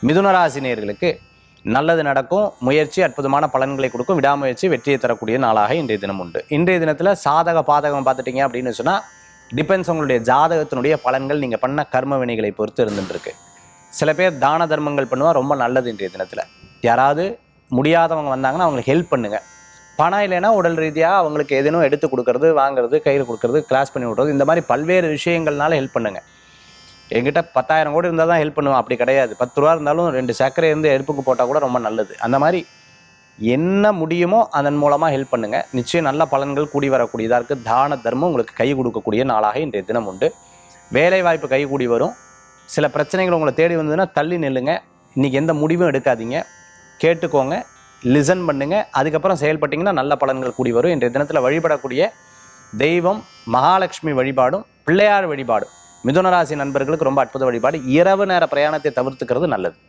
மிதுன ராசி நேயர்களுக்கு நல்லது நடக்கும், முயற்சி அற்புதமான பலன்களை கொடுக்கும், விடாமுயற்சி வெற்றியை தரக்கூடிய நாளாக இன்றைய தினம் உண்டு. இன்றைய தினத்தில் சாதக பாதகம் பார்த்துட்டீங்க அப்படின்னு சொன்னால் டிபெண்ட்ஸ் உங்களுடைய ஜாதகத்தினுடைய பலன்கள் நீங்கள் பண்ண கர்ம வினைகளை பொறுத்து இருந்துருக்கு. சில பேர் தான தர்மங்கள் பண்ணுவா, ரொம்ப நல்லது. இன்றைய தினத்தில் யாராவது முடியாதவங்க வந்தாங்கன்னா அவங்களுக்கு ஹெல்ப் பண்ணுங்கள். பணம் இல்லைன்னா உடல் ரீதியாக அவங்களுக்கு எதனும் எடுத்து கொடுக்கறது, வாங்குறது, கையில் கொடுக்கறது, கிளாஸ் பண்ணி விட்றது, இந்த மாதிரி பல்வேறு விஷயங்கள்னால ஹெல்ப் பண்ணுங்கள். என்கிட்ட 10,000 கோடி இருந்தால் தான் ஹெல்ப் பண்ணுவேன் அப்படி கிடையாது. 10 ரூபா இருந்தாலும் 2 சர்க்கரை இருந்து எடுப்புக்கு போட்டால் கூட ரொம்ப நல்லது. அந்த மாதிரி என்ன முடியுமோ அதன் மூலமாக ஹெல்ப் பண்ணுங்கள். நிச்சயம் நல்ல பலன்கள் கூடி வரக்கூடியதாக இருக்குது. தான தர்மம் உங்களுக்கு கை கொடுக்கக்கூடிய நாளாக இன்றைய தினம் உண்டு. வேலை வாய்ப்பு கை கூடி வரும். சில பிரச்சனைகள் உங்களை தேடி வந்ததுன்னா தள்ளி நில்லுங்க. இன்றைக்கி எந்த முடிவும் எடுக்காதீங்க, கேட்டுக்கோங்க, லிசன் பண்ணுங்கள், அதுக்கப்புறம் செயல்பட்டிங்கன்னா நல்ல பலன்கள் கூடி வரும். இன்றைய தினத்தில் வழிபடக்கூடிய தெய்வம் மகாலட்சுமி வழிபாடும் பிள்ளையார் வழிபாடும் மிதுன ராசி நண்பர்களுக்கு ரொம்ப அற்புத வழிபாடு. இரவு நேர பிரயாணத்தை தவிர்த்துக்கிறது நல்லது.